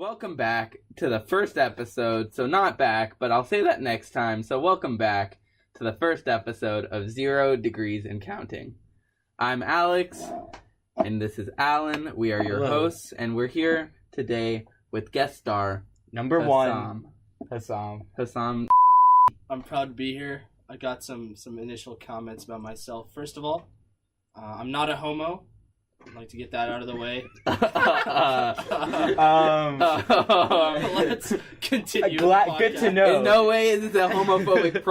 Welcome back to the first episode. So not back, but I'll say that next time. So welcome back to the first episode of 0 Degrees and Counting. I'm Alex, and this is Allan. We are your hosts, and we're here today with guest star number Hussam. one, Hussam. I'm proud to be here. I got some initial comments about myself. First of all, I'm not a homo. I'd like to get that out of the way. Let's continue. Good to know. In no way is this a homophobic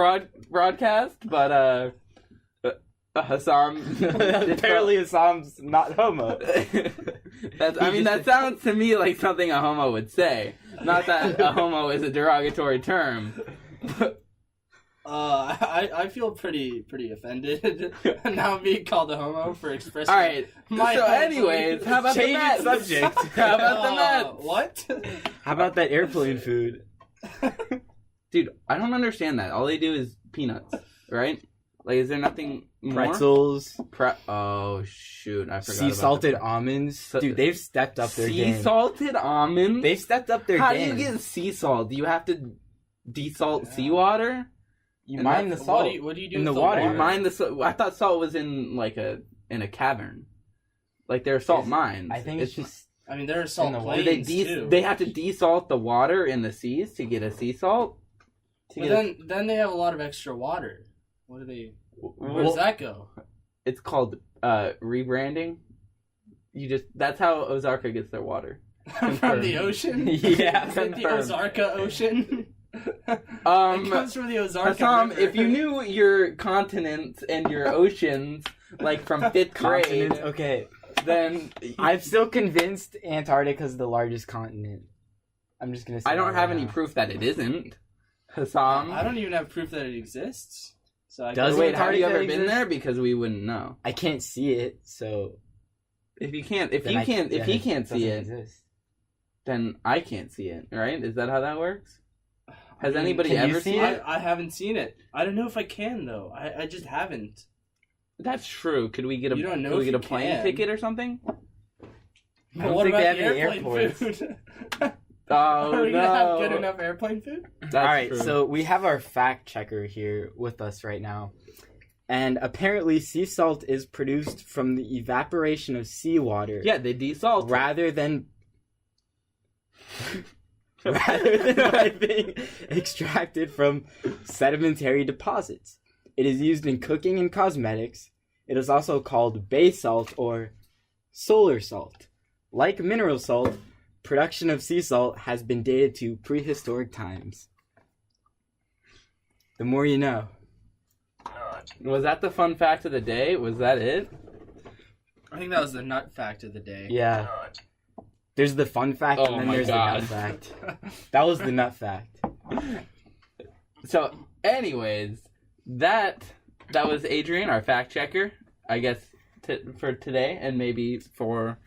broadcast, but Hussam. Apparently, Hussam's not homo. That sounds to me like something a homo would say. Not that a homo is a derogatory term. I feel pretty offended now being called a homo for expressing. All right. So, anyways, how about the Mets? Subject. How about the Mets? What? How about that airplane food? Dude, I don't understand that. All they do is peanuts, right? Like, is there nothing more? Pretzels. Oh shoot, I forgot. Sea salted almonds. Dude, they've stepped up their game. Sea salted almonds. They've stepped up their game. How do you get sea salt? Do you have to desalt seawater? You mine the salt. What do you do in with the water? You mine the salt. I thought salt was in a cavern. Like there are salt mines. I think it's just. I mean, there are salt plains too. They have to desalt the water in the seas to get a sea salt. But then they have a lot of extra water. What do they? Where does that go? It's called rebranding. That's how Ozarka gets their water. From the ocean? Yeah. Is it the Ozarka Ocean? It comes from the Ozarka Hussam, River. if you knew your continents and your oceans, like from 5th grade, okay, then I'm still convinced Antarctica's the largest continent. I'm just gonna say I don't have any proof that it isn't. Hussam, I don't even have proof that it exists. So have you ever been there? Because we wouldn't know. I can't see it, so if he can't see it, then I can't see it. Right? Is that how that works? Has anybody ever seen it? I haven't seen it. I don't know if I can though. I just haven't. That's true. Could we get a plane ticket or something? I don't think they have any airports. Food? Oh, Are we gonna have good enough airplane food? Alright, so we have our fact checker here with us right now. And apparently sea salt is produced from the evaporation of seawater. Yeah, they desalt rather than by being extracted from sedimentary deposits. It is used in cooking and cosmetics. It is also called bay salt or solar salt. Like mineral salt, production of sea salt has been dated to prehistoric times. The more you know. Was that the fun fact of the day? Was that it? I think that was the nut fact of the day. Yeah. There's the fun fact and then there's the nut fact. That was the nut fact. So, anyways, that was Adrian, our fact checker, I guess, for today, and maybe for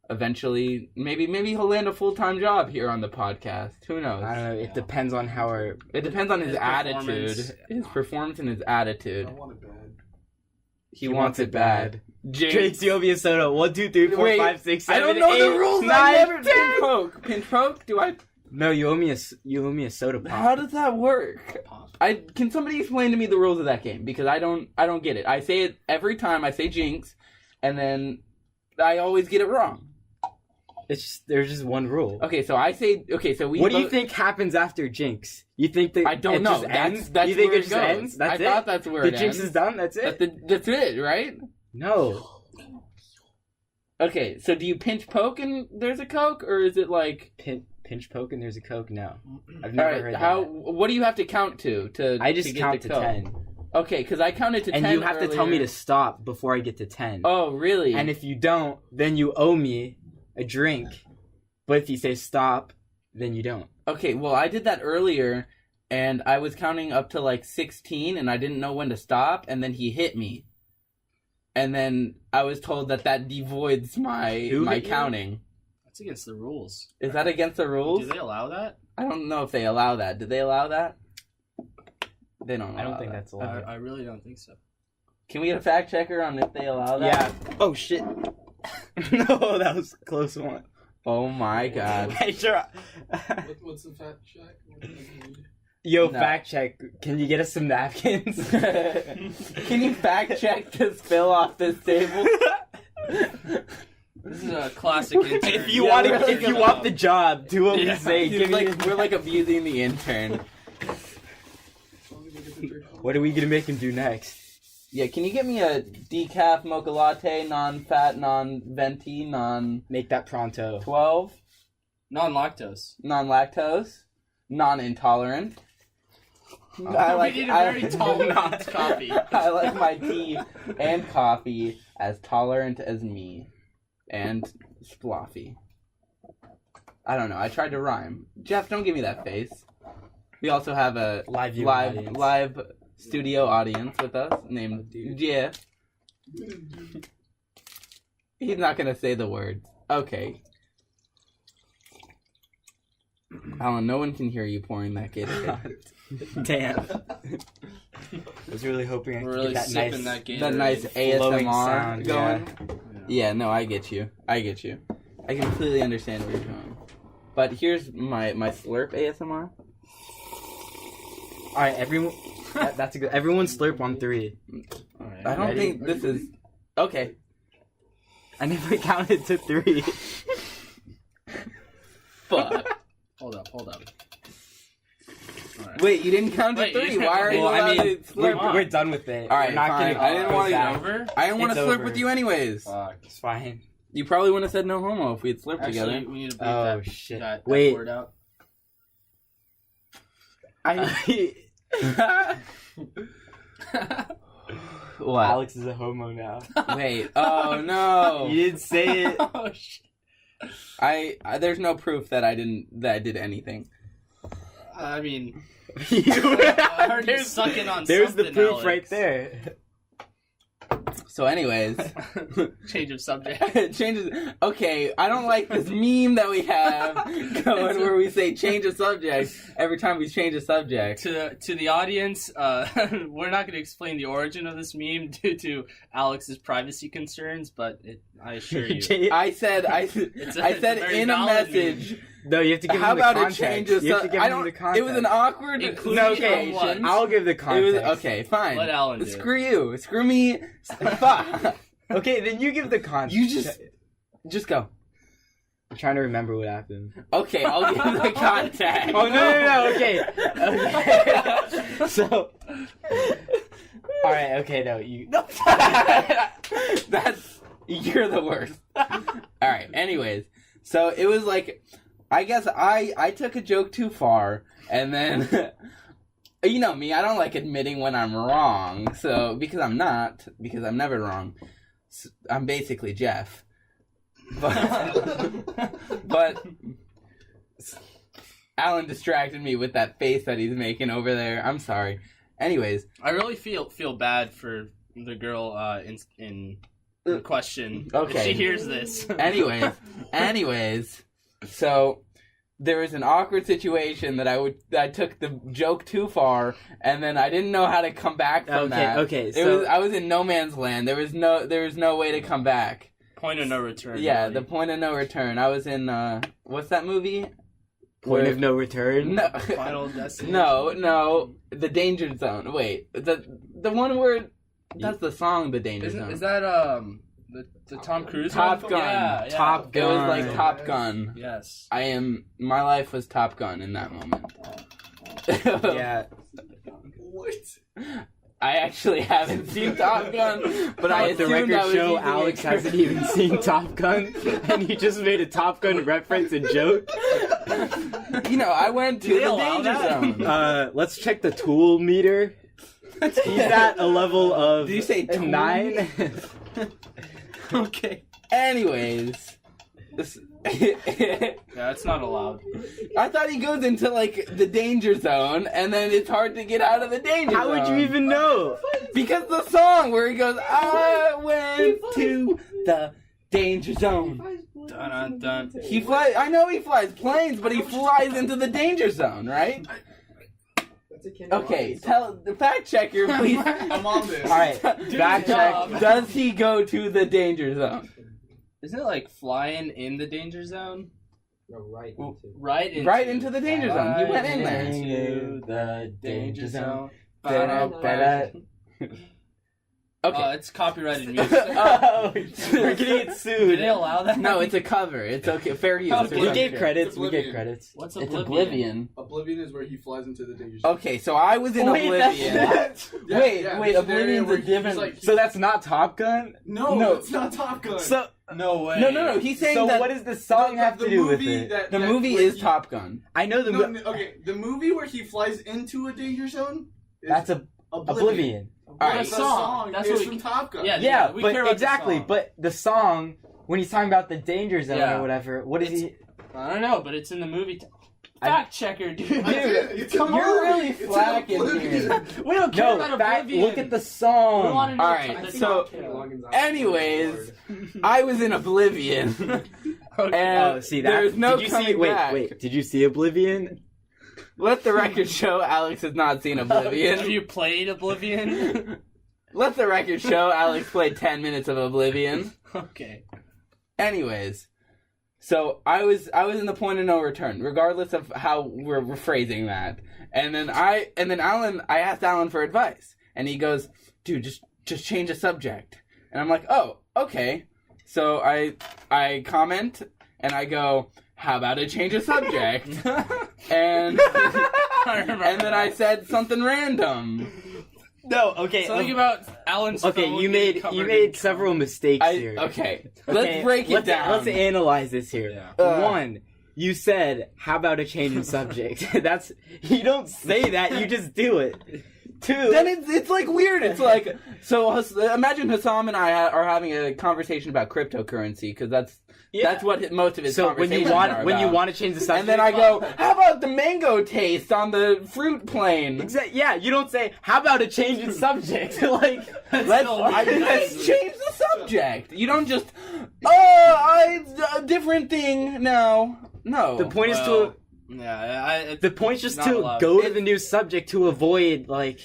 eventually, maybe he'll land a full-time job here on the podcast. Who knows? I don't know. It depends on It depends on his attitude, his performance, and his attitude. I want it bad. He wants it bad. Jinx, you owe me a soda. 1, 2, 3, 4, 5, 6, 7, I don't know 8, the rules. 9, I never 10. pinch poke. Pinch poke? Do I? No, you owe me a soda pop. How does that work? Can somebody explain to me the rules of that game? Because I don't get it. I say it every time I say Jinx, and then I always get it wrong. There's just one rule. Okay, so I say we. What do you think happens after Jinx? You think that I don't know. That's you think where it just ends? That's I thought that's where the it Jinx ends. is done. That's it. That's it, right? No. Okay, so do you pinch poke and there's a Coke, or is it like pinch poke and there's a Coke? No, I've never heard that. What do you have to count to? I just count to 10. Okay, because I counted to 10 and you have to tell me to stop before I get to 10. Oh, really? And if you don't, then you owe me a drink. But if you say stop, then you don't. Okay, well, I did that earlier, and I was counting up to like 16, and I didn't know when to stop, and then he hit me. And then I was told that devoids my counting. That's against the rules. Is that against the rules? Do they allow that? I don't know if they allow that. Do they allow that? They don't allow I don't think that's allowed. I really don't think so. Can we get a fact checker on if they allow that? Yeah. Oh, shit. No, that was a close one. Oh my god. Hey, sure. What's the fact check? What do you need? Yo, No. fact check. Can you get us some napkins? Can you fact check this spill off this table? This is a classic intern. If you Yeah, want, we're if you want the job, do what we Yeah. say. He's Give me. like, we're like abusing the intern. What are we gonna make him do next? Yeah, can you get me a decaf mocha latte, non-fat, non-venti, non-12, Make that pronto. Non-lactose. non-lactose, non-intolerant? We need a very tolerant coffee. I like my tea and coffee as tolerant as me. And splothy. I don't know, I tried to rhyme. Jeff, don't give me that face. We also have a Live viewing audience. live studio audience with us named Jeff. He's not gonna say the words. Okay. Alan, no one can hear you pouring that Gatorade. Damn. I was really hoping I We're could really get that sipping nice. that Gatorade. That nice flowing ASMR sound, going. yeah. Yeah, no, I get you. I completely understand where you're going. But here's my slurp ASMR. All right, everyone. That's a good. Everyone slurp on 3. All right. I don't Ready? think this is okay. I never counted to 3. Fuck. Hold up. All right. Wait, you didn't count to Wait, 3. you- Why are you Well, I allowed mean, to slurp? we're done with it. All right, we're not fine. gonna. I didn't want go to- back. Over? I didn't want to It's slurp over. with you anyways. Fuck. It's fine. You probably wouldn't have said no homo if we had slurped Actually, together. we need to bleep Oh, that, shit. that Wait. word out. What? Alex is a homo now. Wait. Oh no. You didn't say it. Oh, shit. I there's no proof that I did anything. I mean, You- I heard you there's sucking on there's the something, proof Alex. right there. So anyways, Change of subject. changes. Okay, I don't like this meme that we have going where we say change of subject every time we change a subject. To the audience, we're not going to explain the origin of this meme due to Alex's privacy concerns, but I assure you, I said it's I said very in a valid message. No, you have to give How him the about a context. change of You have to give I him don't. the context. It was an awkward Including No, okay. situation. I'll give the It context. was okay. Fine. Let Allan do it. Screw you. Screw me. Fuck. Okay, then you give the context. You just go. I'm trying to remember what happened. Okay, I'll give the context. Oh no, okay. Okay. So alright, okay, no, you That's you're the worst. Alright, anyways. So it was like I guess I took a joke too far and then you know me, I don't like admitting when I'm wrong. So because I'm never wrong. I'm basically Jeff. But Alan distracted me with that face that he's making over there. I'm sorry. Anyways, I really feel bad for the girl in question. Okay. If she hears this. anyways, so there was an awkward situation that I took the joke too far, and then I didn't know how to come back from that. Okay, so I was in no man's land. There was no way to come back. Point of no return. Yeah, really. the point of no return. I was in what's that movie? point of no return. No, Final destination. no, the Danger Zone. Wait, the one where that's the song, the Danger Zone. Is that the Tom Cruise Top one? Gun. Yeah, yeah. Top It was Gun. like Top Gun. Yes. My life was Top Gun in that moment. Yeah. What? I actually haven't seen Top Gun, but I Let the assumed record I was show using Alex it. hasn't even seen Top Gun, and he just made a Top Gun reference and joke. You know, I went to Do they the allow Danger that? Zone. Let's check the tool meter. He's at a level of Did you say tool? 9. Okay. Anyways. Yeah, that's not allowed. I thought he goes into like the danger zone, and then it's hard to get out of the danger How zone. would you even know? Because the song where he goes, I went to the danger zone. Dun dun dun. He flies. I know he flies planes, but he flies into the danger zone, right? Okay, tell the fact checker, please. I'm on this. All right, fact check. Does he go to the danger zone? Isn't it like flying in the danger zone? No, right Right into the danger zone. He went in there. Into the danger zone. Okay. It's copyrighted music. Oh, we're getting it Do sued. they allow that? No, it's a cover. It's okay. Fair use. Okay. We gave It's credits. We Oblivion. gave credits. What's It's Oblivion? Oblivion. Oblivion is where he flies into the danger zone. Okay, so I was in Wait, Oblivion. that's- Yeah, wait, yeah, wait. there's an area Oblivion's where a he's different. like- So that's not Top Gun? No, it's not Top Gun. So No way. No. He's saying so that what does the song have to do with movie it? the movie where is he- Top Gun. I know the No, okay, the movie where he flies into a danger zone is that's a Oblivion. Alright. The Song. song That's is what from we- Top Gun. Yeah. Yeah, we but care about the exactly. song. But the song, when he's talking about the danger zone Yeah. or whatever, what is It's- he? I don't know, but it's in the movie. I- Fact checker, dude. I did. It's a You're movie. really It's an flacking Oblivion. here. We don't care No, about fact, Oblivion. look at the We song. want to know Alright, the so- song. Anyways, I was in Oblivion. Okay. And Oh, see that? there's no did you coming see? Wait, back. wait. Did you see Oblivion? Let the record show Alex has not seen Have Oblivion. you played Oblivion? Let the record show Alex played 10 minutes of Oblivion. Okay. Anyways, so I was in the point of no return, regardless of how we're phrasing that. And then Allan, I asked Allan for advice, and he goes, "Dude, just change the subject." And I'm like, "Oh, okay." So I comment and I go, "How about I change the subject?" and I remember and then I that. said something random. No. Okay. Something about Alan's Okay, phone you being made covered in several mistakes here. Okay, let's break it down. Let's analyze this here. Yeah. One, you said, "How about a change in subject?" That's you don't say that. You just do it. Two. Then it's like weird. It's like so. Imagine Hussam and I are having a conversation about cryptocurrency because that's what most of his so when conversations you are want about. to change the subject, And then I go, "How about the mango taste on the fruit plane?" Yeah, you don't say, "How about a change in subject?" Like, Let's change the subject. You don't just, it's a different thing now. No. the point is Well, to Yeah, the point's just Not to allowed. go to the new subject to avoid like.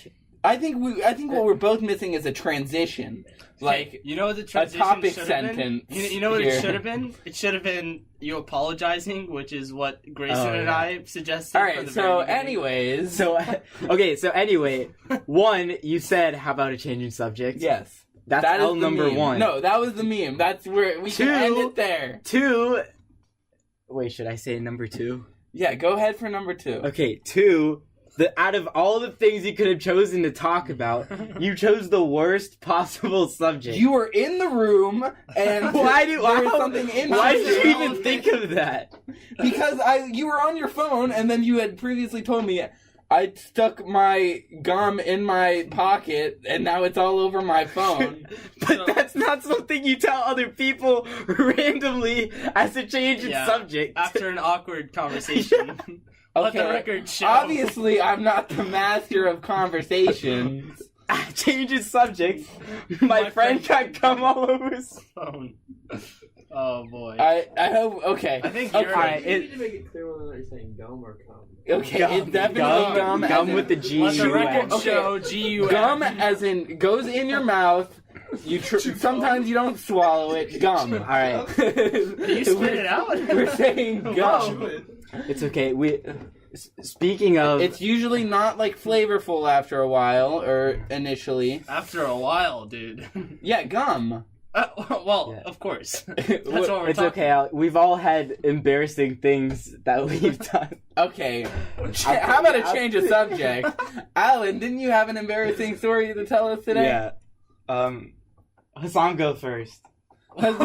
I think what we're both missing is a transition. Like you know what the transition topic should have been? sentence You know what here. it should have been? It should have been you apologizing, which is what Grayson Oh, and yeah. I suggested. all from right. the So, very beginning. anyways, So okay, so anyway, one, you said, "How about a change in subject?" yes. That's That is L the number meme. one. No, that was the meme. That's where we can Two. end it there. Two. Wait, should I say number two? Yeah, go ahead for number 2. Okay, two. Out of all the things you could have chosen to talk about, you chose the worst possible subject. You were in the room, and Why there was something interesting. Why did you even relevant. think of that? Because you were on your phone, and then you had previously told me I stuck my gum in my pocket, and now it's all over my phone. But that's not something you tell other people randomly as a change in Yeah, subject. after an awkward conversation. Let the record show. Obviously, I'm not the master of conversations. Change in subject. My friend got gum all over his phone. Oh boy. I hope. Okay. I think okay. you're Alright, You need to make it clear whether or not you're saying gum or cum. Okay, Gum, it's definitely gum, gum. gum as with the in- G. Let the U record N. show G-U-N. Gum as in goes in your mouth. Sometimes you don't swallow it. Gum. All right, You spit it out? We're saying gum. Whoa. it's okay. Speaking of, It's usually not like flavorful after a while or initially. After a while, dude. Yeah, gum. Well, Yeah. of course. That's what we're it's talking okay. We've all had embarrassing things that we've done. Okay. How about a change of subject? Allan, didn't you have an embarrassing story to tell us today? Yeah. Hussam, go first. What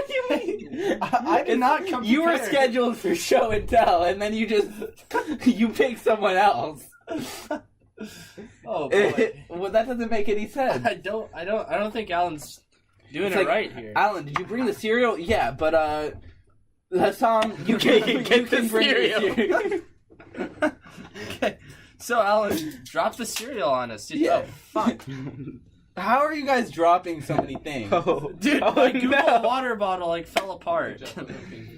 do you mean? I did not come You were prepared. scheduled for show and tell, and then you picked someone else. Oh boy. Well, that doesn't make any sense. I don't think Alan's doing It's it like, right here. Allan, did you bring the cereal? Yeah, but Hussam, you Okay, can get the bring cereal. the cereal. Okay. So Alan, drop the cereal on us. Dude. Yeah. Oh, fuck. How are you guys dropping so many things? Oh, Dude, oh, my Google no. water bottle like fell apart.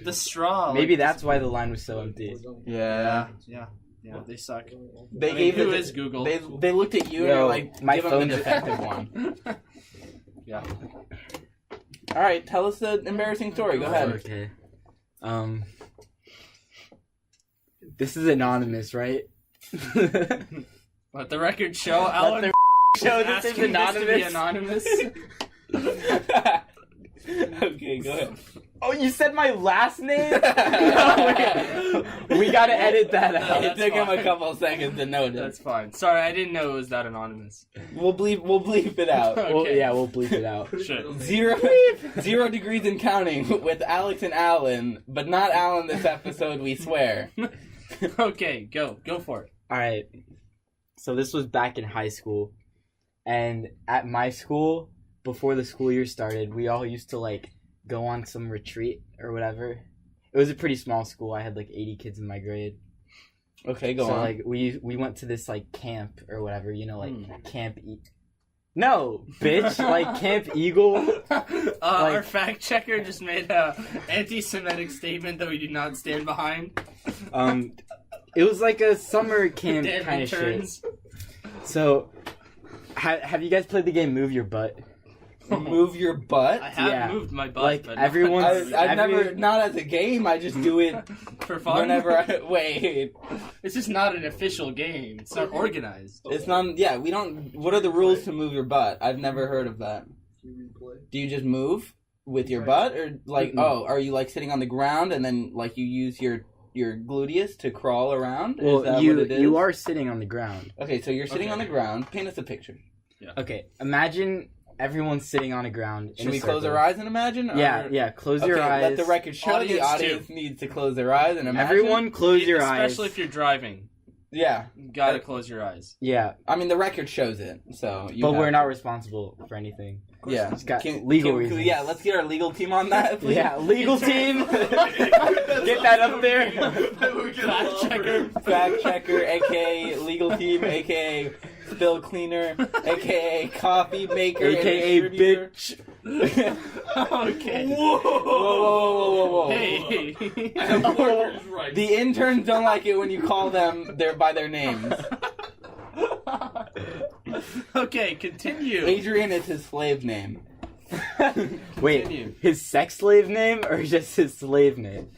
The straw. Maybe like, that's why the line was so empty. Yeah. Yeah, they suck. They I mean, gave who it. is Google? They looked at you and Yo, were like, my give them the phone's- defective one. Yeah. All right, tell us the embarrassing story. Go ahead. Okay. This is anonymous, right? Let the record show, Allan. Show this is anonymous. Okay, go ahead. Oh, you said my last name? We gotta edit that out. It took him a fine. couple seconds to notice. That's fine. Sorry, I didn't know it was that anonymous. We'll bleep it out. Okay. Well, yeah, we'll bleep it out. Sure. Zero degrees and counting with Alex and Allan, but not Allan this episode, we swear. Okay, go for it. Alright. So this was back in high school. And at my school, before the school year started, we all used to, like, go on some retreat or whatever. It was a pretty small school. I had, like, 80 kids in my grade. Okay, go So, on. like, we went to this, like, camp or whatever, you know, like, Camp No, bitch! Like, Camp Eagle. Our fact checker just made a anti-Semitic statement that we do not stand behind. It was like a summer camp Damn kind of shit. interns. So, have you guys played the game Move Your Butt? Move your butt? I have Yeah. moved my butt, Like, but everyone's- I've never, not as a game, I just do it for fun. whenever I, wait. It's just not an official game. It's not organized. It's not, yeah, we don't, what are the rules to move your butt? I've never heard of that. Do you just move with your butt? Or, like, are you, like, sitting on the ground and then, like, you use your gluteus to crawl around? Is Well, that you what it is? you are sitting on the ground. Okay, so you're sitting Okay. on the ground. Paint us a picture. Okay, imagine everyone's sitting on the ground. Should we close our eyes and imagine? Or... Yeah, close your Okay, eyes. let the record show the Audience audience needs to close their eyes and imagine. Everyone close your eyes. Especially if you're driving. Yeah. You gotta close your eyes. Yeah, I mean, the record shows it, so you but have we're to. not responsible for anything. Yeah. It's got legal reasons. Yeah, let's get our legal team on that, please. Yeah, legal team. Get that up there. Fact checker. Fact checker, aka legal team, aka spill cleaner, aka coffee maker, and AKA distributor. bitch. Okay. Whoa, whoa, whoa. Hey. The interns don't like it when you call them by their names. Okay, continue. Adrian is his slave name. Wait, Continue. his sex slave name or just his slave name?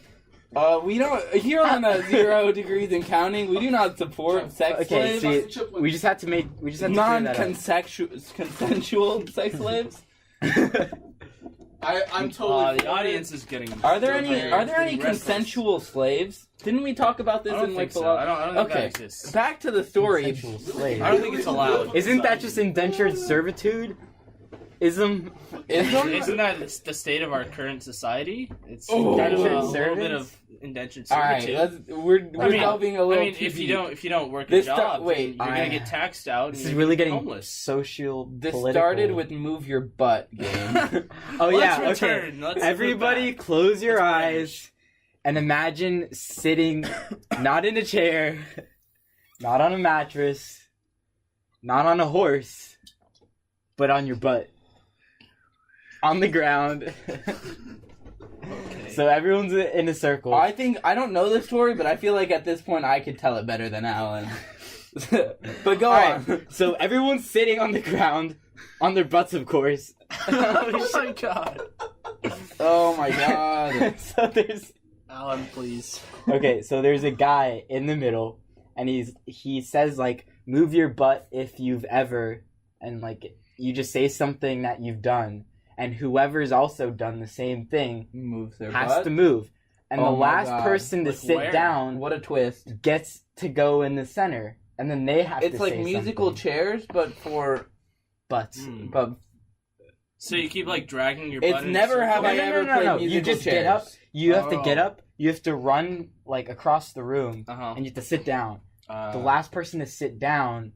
We don't, here on 0 degrees and counting, we do not support sex Okay, slaves. see, we just had to clear that up. Non-consensual sex slaves. I'm totally. The audience is getting. Are there any getting restless. consensual slaves? Didn't we talk about this I don't in think like so. below? I don't think that exists. Back to the story. Consensual slave. I don't think it's allowed. Isn't that just indentured servitude? Ism? Isn't that the state of our current society? It's Oh. kind of a Indentured little bit servants? of indentured All right, servitude. we're delving a little. I mean, too if you deep. don't work This a job, wait, then you're I- gonna get taxed out. This and is you're really gonna be getting homeless. social. This political. started with move your butt game. Oh yeah, Let's okay. return. Let's Everybody, flip back. close your Let's eyes and imagine sitting, not in a chair, not on a mattress, not on a horse, but on your butt, on the ground. So everyone's in a circle. I don't know the story, but I feel like at this point I could tell it better than Allan. But go Alright, on. so everyone's sitting on the ground, on their butts, of course. Oh my god, Oh my god. So there's Allan, please. okay, so there's a guy in the middle, and he says like, "Move your butt if you've ever," and like you just say something that you've done, and whoever's also done the same thing Moves their has butt. to move, and Oh the my last God. person to Like sit where? down What a twist. gets to go in the center, and then they have It's to like say musical something. chairs, but for Butts. Mm. but So you keep like dragging your. it's butt in a never circle? have I No, no, ever no, played no. musical You just chairs. get up. You have to get Oh. up. You have to run like across the room, Uh-huh. and you have to sit down. Uh, The last person to sit down,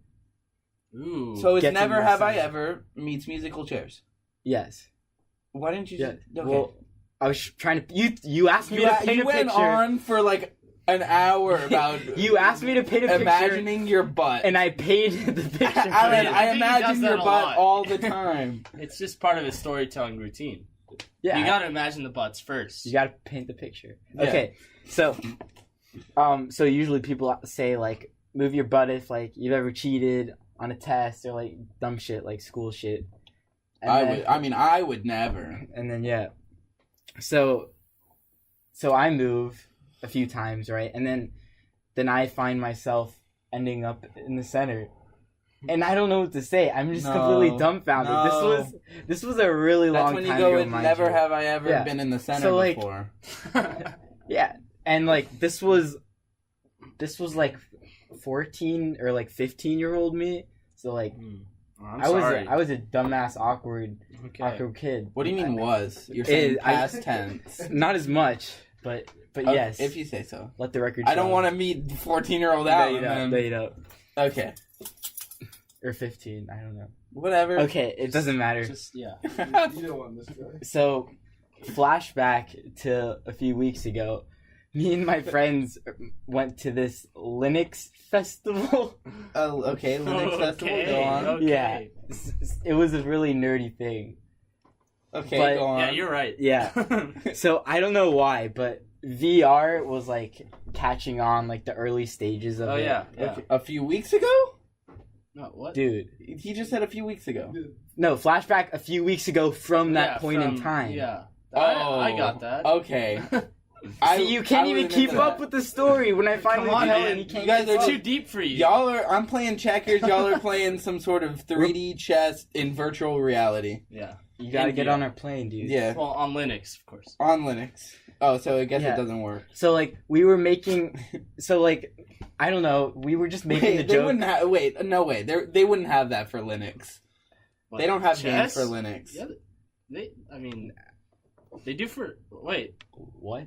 Ooh. So it's Gets in never the have I center. ever meets musical chairs. yes. Why didn't you? Yeah. Just, okay. Well, I was trying to. You asked me to paint you a went picture. on for like an hour about You asked me to paint a picture, imagining your butt. and I painted the picture. for Alan, you. I I think he imagine does that your a butt lot. all the time. It's just part of his storytelling routine. yeah, You gotta imagine the butts first. you gotta paint the picture. Yeah. Okay, so usually people say like, move your butt if like you've ever cheated on a test or like dumb shit like school shit. I would never. And then yeah, so I move a few times, right? And then I find myself ending up in the center, and I don't know what to say. I'm just completely dumbfounded. No. This was a really long time ago. That's when you go, mind never you. have I ever Yeah. been in the center So, like, before. Yeah, and like this was like 14 or like 15-year-old me. So like I'm I sorry. was a dumbass awkward Okay. kid. What do you mean was? You're saying past tense. Not as much, but Okay, yes. if you say so. Let the record. I don't show. want to meet 14-year-old No, Allan. you don't. No, you don't. Okay, Or 15. I don't know. whatever. Okay, it doesn't matter. Just yeah. You don't want this guy. So, flashback to a few weeks ago. Me and my friends went to this Linux festival. Oh, okay, Linux Festival, Okay, go on. okay. Yeah, it was a really nerdy thing. Okay, But- go on. Yeah, you're right. Yeah. So I don't know why, but VR was like catching on, like the early stages of Oh it. yeah. Okay, a few weeks ago? No, what? Dude. He just said a few weeks ago. No, flashback a few weeks ago from that Yeah, point in from- time. Yeah. Oh, I got that. Okay. See, you can't even keep up with the story when I finally Come on, tell man. it. You can't You guys keep It's up. too deep for you. I'm playing checkers, y'all are playing some sort of 3D chess in virtual reality. Yeah. You gotta in get VR. on our plane, dude. Yeah, Well, on Linux, of course. on Linux. Oh, so I guess Yeah. it doesn't work. So like we were making, so like I don't know, we were just making Wait, a they joke. wouldn't have. Wait, no way. They wouldn't have that for Linux. What, They don't have games chess? for Linux. Yeah, they do for. Wait. What?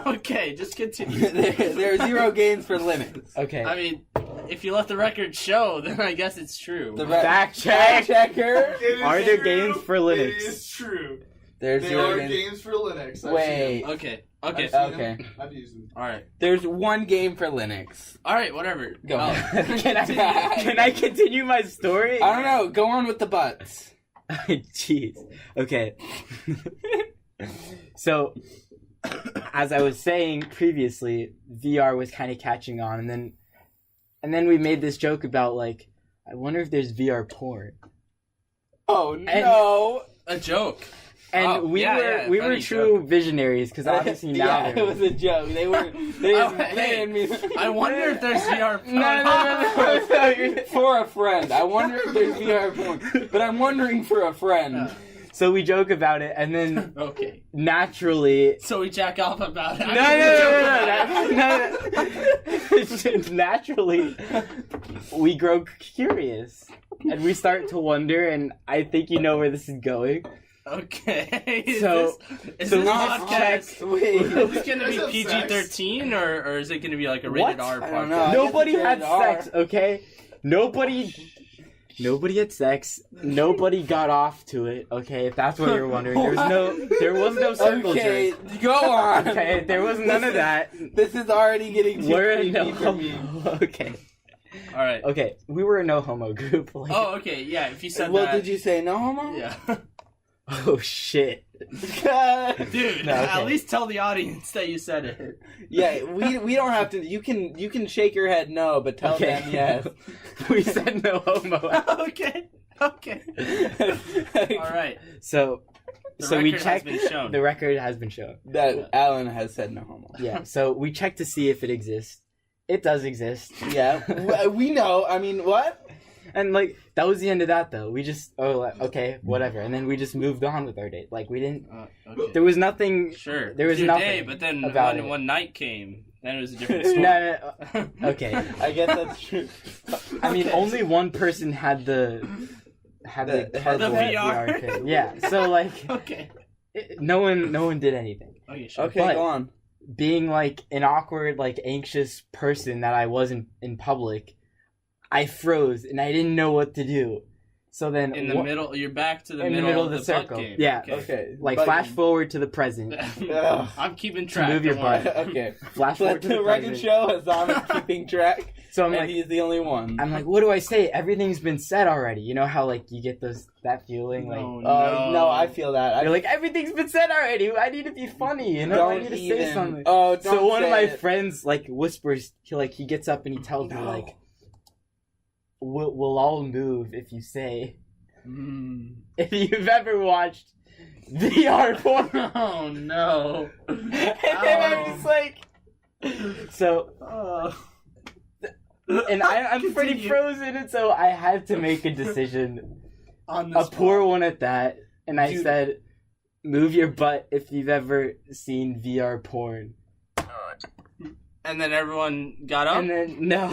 Okay, just continue. there are 0 games for Linux. Okay. I mean, if you let the record show, then I guess it's true. The Fact fact check. checker. It is Are there true. games for Linux? It is true. There's There 0 are games. games for Linux. I've Wait. seen them. Okay. I've Okay. seen Okay. them. I've used them. All right. There's 1 game for Linux. All right. Whatever. Go. Oh. can I continue my story? I don't know. Go on with the butts. Jeez. Okay. So, as I was saying previously, VR was kind of catching on, and then we made this joke about like, I wonder if there's VR porn, Oh no! A joke. and Oh, we yeah, were funny true visionaries because obviously now yeah, they're- it was a joke. They were. Oh, hey, didn't mean. I wonder if there's VR porn. No. For a friend. I wonder if there's VR porn. But I'm wondering for a friend. So we joke about it, and then Okay. naturally, So we jack off about it. no. Naturally, we grow curious, and we start to wonder. And I think you know where this is going. Okay. Is So- this so this not podcast? Wait. Is this going to There's be some PG-13 or is it going to be like a rated What? R I podcast? don't know. I Nobody guess it's had rated R. sex, okay? Nobody had sex. Nobody got off to it, okay? If that's what you're wondering, there was no circle Okay, jerk. go on. Okay, there was none of that. This is already getting too We're a creepy no for me. homo. Okay, All right. okay, we were a no homo group. Like, Oh, okay. Yeah, if you said Well, that. did you say no homo? Yeah. oh shit. Dude, No, okay. at least tell the audience that you said it. Yeah, we don't have to. You can shake your head no, but tell Okay. them yes. We said no homo. Okay. Okay. All right. So, The so we record has checked. been shown. The record has been shown. That Allan has said no homo. Yeah. So we checked to see if it exists. It does exist. Yeah, we know. I mean, what? And like that was the end of that though. We just okay, whatever. And then we just moved on with our date. Like we didn't. Okay. There was nothing. Sure. There was Your nothing day, but then about when it. one night came, then it was a different story. No. Okay. I guess that's true. I mean, Okay. only one person had the The cardboard VR. thing. Yeah. So like, Okay. no one did anything. Okay, sure. Okay, But- go on. Being like an awkward, like anxious person that I was in public, I froze and I didn't know what to do. So then In the middle, you're back to the in the middle, middle of of the the butt circle. game. Yeah. Okay. like but- flash forward to the present. Ugh. I'm keeping track. move your don't worry. butt. Okay. Flash Let forward to the the record present. show Hussam is keeping track, So I'm and like, he's the only one. I'm like, what do I say? Everything's been said already. You know how like you get that feeling like. No, I feel that. You're like, everything's been said already. I need to be funny, you know? I need to say something. Oh, don't So one of my say it. friends like whispers. He gets up and he tells me like, "We'll all move if you say." If you've ever watched VR porn. Oh no. And then I'm just like... So... And I'm pretty Continue. frozen, and so I had to make a decision. On the A poor one at that. And I said, move your butt if you've ever seen VR porn. And then everyone got up? And then, no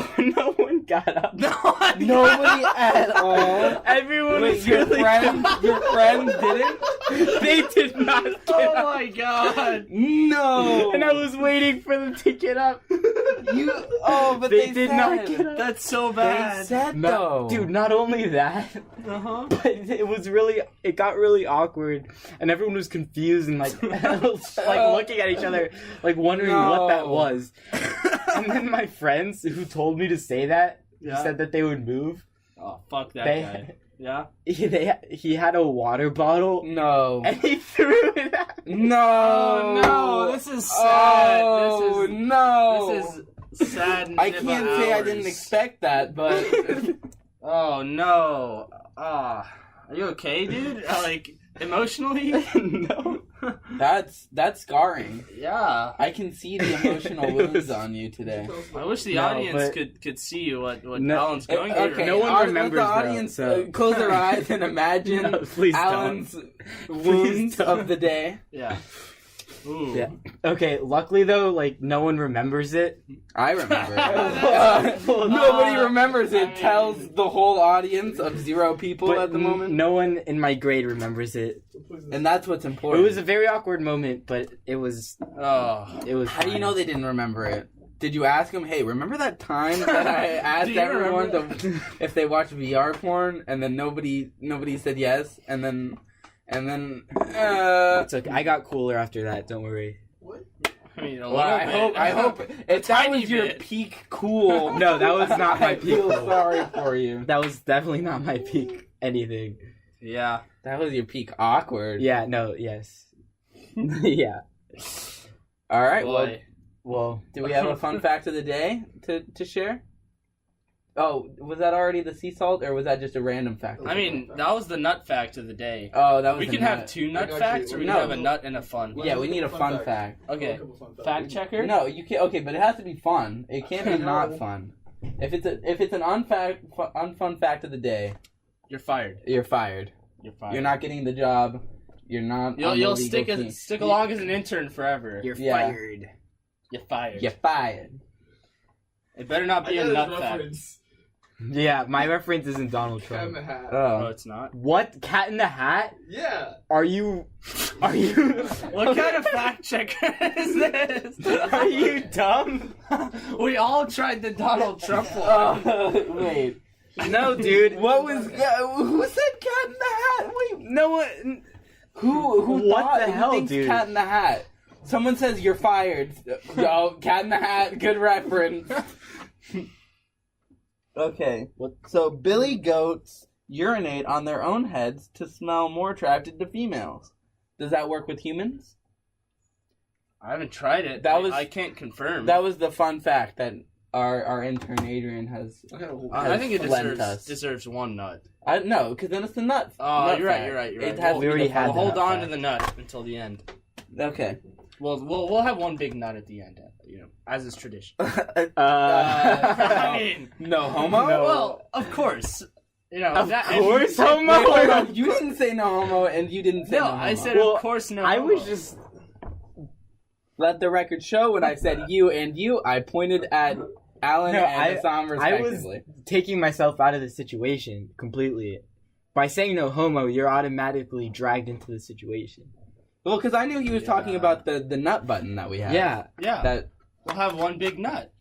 one got up. Nobody at all. Everyone Wait, was your really friends didn't? They did not get Oh up. my god. No. And I was waiting for them to get up. But They did not said- get up. That's so They bad. said No, though. dude, not only that, Uh-huh. but it got really awkward, and everyone was confused and like looking at each other, like wondering what that No. was. And then my friends who told me to say that Yeah. said that they would move. Oh, fuck that guy. Yeah? He had a water bottle No. and he threw it at me. No. Oh, no. This is sad. Oh, This no. is sad. I can't say I didn't expect that, but Oh, no. Are you okay, dude? Like, emotionally? No. that's scarring. Yeah. I can see the emotional wounds on you today. I wish the No, audience but- could see what No, Alan's going through. Okay, No one let remembers, the though, audience so- close their eyes and imagine No, please don't. Alan's wounds of the day. Yeah. Ooh. Yeah. Okay, luckily though, like no one remembers it. I remember. Well, Nobody remembers I it. mean- Tells the whole audience of 0 people But at the moment, no one in my grade remembers it. and that's what's It important. was a very awkward moment, but it was Oh. How do you fine. know they didn't remember it? Did you ask them, hey, remember that time that I asked Do you everyone remember if they watched VR porn, and then nobody said yes, and then It's okay. I got cooler after that. Don't worry. I mean, a well, little I bit. hope if that tiny was your bit. peak cool. No, that was not my I peak feel cool. sorry for you. That was definitely not my peak anything. Yeah. That was your peak awkward. Yeah. No. Yes. Yeah. All right. Well, Boy. Well. do we have a fun fact of the day to share? Oh, was that already the sea salt, or was that just a random fact? I mean, that was the nut fact of the day. Oh, that was. We a can nut. have 2 I nut got you. facts, or we No. can have a nut and a fun. Yeah, we need a fun fact. Okay. Fact checker? No, you can't. Okay, but it has to be fun. It can't be not fun. If it's an unfun fact of the day, You're fired. you're fired. You're fired. You're not getting the job. You're not. on the You'll legal team. stick along as an intern forever. You're Yeah. fired. You're fired. You're fired. It better not be a nut fact. Yeah. My reference isn't Donald Trump. Oh, Oh. it's not. What? Cat in the Hat? Yeah. Are you? What kind of fact checker is this? Are you dumb? We all tried the Donald Trump one. Oh, wait. No, dude. What was? Who said Cat in the Hat? Wait. No one. Who What thought, the who hell, thinks dude? Cat in the Hat? Someone says you're fired. Yo, Cat in the Hat. Good reference. Okay. What? So billy goats urinate on their own heads to smell more attracted to females. Does that work with humans? I haven't tried it. That was- I can't confirm. That was the fun fact that our intern Adrian has. I think it lent us. deserves 1 nut. No, because then it's the nut. Oh, nut you're right. fact. You're right. You're It right. has We to be already the had fun We'll that. hold on fact. to the nut until the end. Okay. We'll have 1 big nut at the end. As is tradition. Uh, I mean, No homo. No. well, of course. Of that- course, Wait, homo. hold on. You didn't say no homo, and you didn't say No, no homo. I said Well, of course no. I was homo. just. Let the record show when I said you and you, I pointed at Allan No, and Hussam I was respectively. taking myself out of the situation completely. By saying no homo, you're automatically dragged into the situation. Well, because I knew he was talking Yeah. about the nut button that we have. Yeah. Yeah. That We'll have 1 big nut.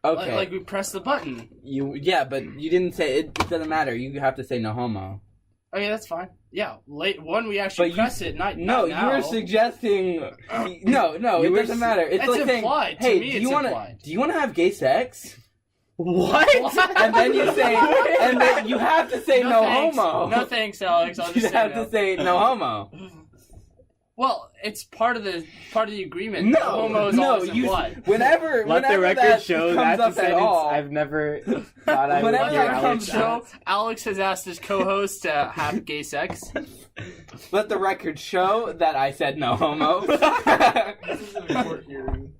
okay. Like we press the button. Yeah, but you didn't say it doesn't matter. You have to say no homo. Okay, that's fine. Yeah, when we actually But you- press it, not No, now. you're suggesting. No, You it were doesn't matter. It's It's like saying, implied. To "Hey, me, do it's you want implied. to have gay sex?" What? And then you say, and then you have to say no thanks. homo. No thanks, Alex. I'll You just say have no. to say no homo. Well, it's part of the agreement. No, homo is no, always implied. whenever Let the record that show comes that's a up at sentence all, I've never thought I would Whenever hear that Alex comes show. Alex has asked his co-host to have gay sex. let the record show that I said no homo. This is a court hearing.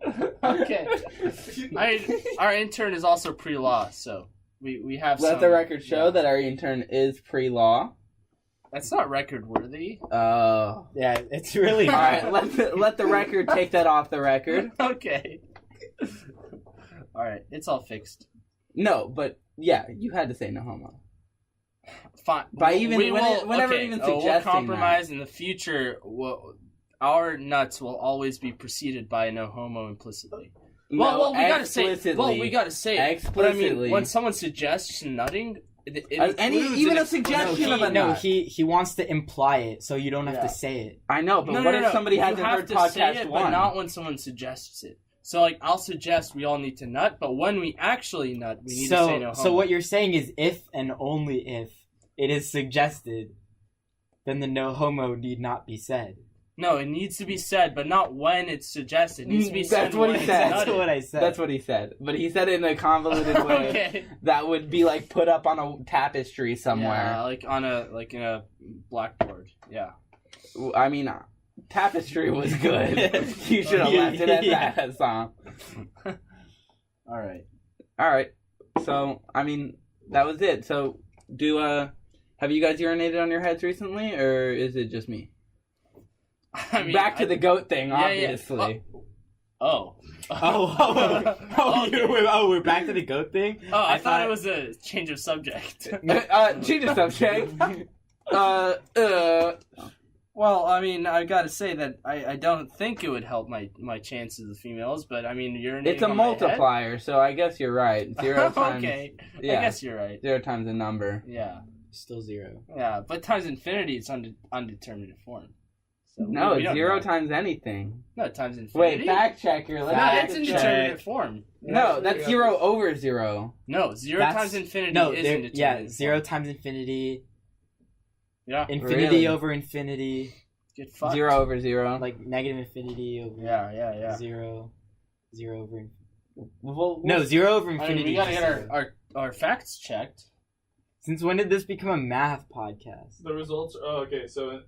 Okay. Our intern is also pre-law, so we have Let some, the record show that our intern is pre-law. That's not record worthy. Oh. Yeah, it's really All right, let the record take that off the record. Okay. All right, it's all fixed. No, but yeah, you had to say no homo. Fine. By even whenever okay, even we'll suggesting compromise in the future. Our nuts will always be preceded by no homo implicitly. Well, we gotta say. Well, we gotta say it. But I mean, when someone suggests nutting, it even a suggestion of a No, nut. he wants to imply it, so you don't have to say it. I know, but what if somebody hasn't heard podcast it, one? But not when someone suggests it. So, like, I'll suggest we all need to nut, but when we actually nut, we need to say no homo. So what you're saying is if and only if it is suggested, then the no homo need not be said. No, it needs to be said, but not when it's suggested. It needs to be said That's what when he it's said. nutted. That's what I said. That's what he said. But he said it in a convoluted way Okay. that would be like put up on a tapestry somewhere. Yeah, like in a blackboard. Yeah. I mean, tapestry was good. You should have left it at that song. All right. All right. So, I mean, that was it. So, have you guys urinated on your heads recently, or is it just me? I mean, Back to the goat thing, obviously. Oh. We're back to the goat thing? Oh, I thought it was a change of subject. Change the subject. Well, I mean, I gotta say that I don't think it would help my chances of females, but I mean, urinating It's a on my head? multiplier, so I guess you're right. 0 times. Okay. Yeah. I guess you're right. 0 times a number. Yeah. Still 0. Yeah, but times infinity, it's undetermined form. So No, we don't 0 know. times anything. No, times infinity. Wait, fact checker. No, Let's that's fact check. indeterminate form. No, that's 0 over 0. No, 0 times infinity No, is there, indeterminate. yeah, 0 times infinity. Yeah. Infinity Really? over infinity. Get fucked. 0 over 0. Like negative infinity over Yeah. 0. 0 over Well, No, 0 over I infinity. mean, we gotta is get 0. our facts checked. Since when did this become a math podcast? The results. Oh, okay. So,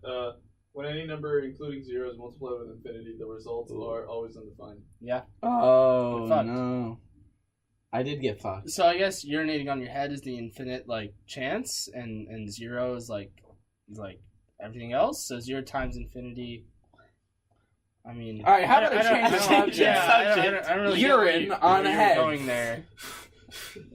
when any number including 0 is multiplied with infinity, the results are always undefined. Yeah. Oh, Get fucked. no. I did get fucked. So I guess urinating on your head is the infinite like chance, and 0 is like everything else. So 0 times infinity. I mean, All right, how about I change the subject? Yeah, I don't really Urine get on where a you're head. going there.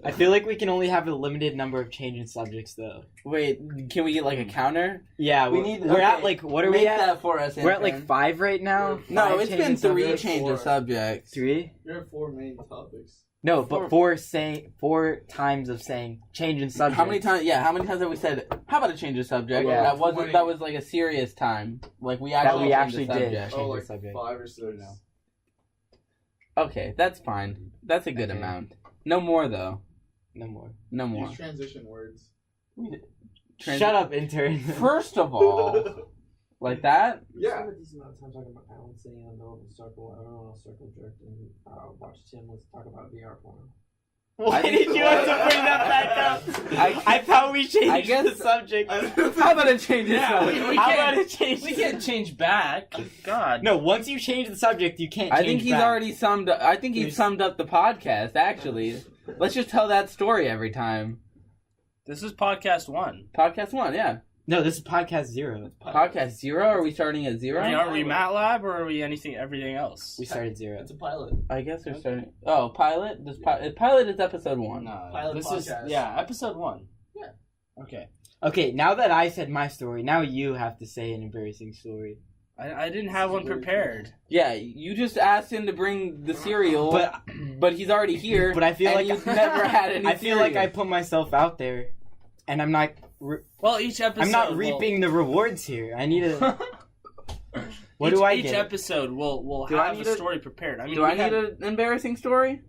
I feel like we can only have a limited number of changing subjects, though. Wait, can we get like a counter? Yeah, we're at like, what are Make we at? that for us. We're at like intern. 5 right now. No, 5 it's changing been 3 subjects. change of 4. subjects. 3? You have 4 main topics. No, but 4 times of saying changing subjects. How many times? Yeah, how many times have we said? How about a change of subject? Yeah. That wasn't. 20. That was like a serious time. Like we That actually. we changed actually the did. subject. Change Oh, the like subject. 5 or 6. Okay, that's fine. That's a good Okay. amount. No more though. No more. No more. Use transition words. Shut up, intern. First of all, like that. Yeah. spent a decent amount of time talking about Allan sitting in the middle of a circle. I don't know, a circle jerk, and watch Tim. Let's talk about VR porn. Why did you have to bring that back up? I thought we changed I guess- the subject. How about a change of subject? we How can't- about it change? We can't change back. God. No, once you change the subject, you can't. I change think he's back. already summed up. I think he's summed up the podcast. Actually, let's just tell that story every time. This is podcast 1. Podcast 1, yeah. No, this is podcast 0. Podcast 0. Are we starting at 0? I mean, are we MATLAB or are we everything else? We started 0. It's a pilot. I guess we're starting. Oh, pilot. Pilot is episode 1. No, Pilot this podcast. is episode 1. Yeah. Okay. Okay, now that I said my story, now you have to say an embarrassing story. I didn't have one prepared. Yeah, you just asked him to bring the cereal, but he's already here. But I feel and like you've never had any. I feel like I cereal. put myself out there, and I'm not. Well, each episode. I'm not reaping the rewards here. I need to. What do I Each get? episode will Do I have need a a- story prepared. I mean, Do I need an embarrassing story?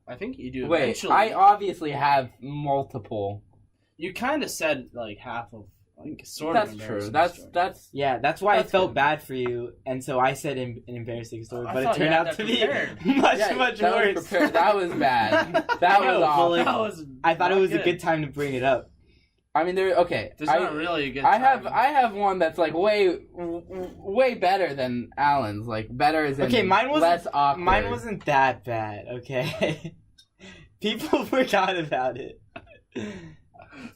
I think you do. Wait, Eventually. I obviously have multiple. You kind of said like half of I think it's sort That's of true. embarrassing That's Yeah, that's why I That's felt good. bad for you, and so I said an embarrassing story, I but it thought you turned had out that to be prepared. much that worse. Was prepared. That was bad. That No, was but, awful. like, That was I thought it not was a good time to bring it up. I mean, there's not really a good I time. have one that's like way better than Allan's. Like better is Okay, mine wasn't less awkward. Mine wasn't that bad. Okay, people forgot about it.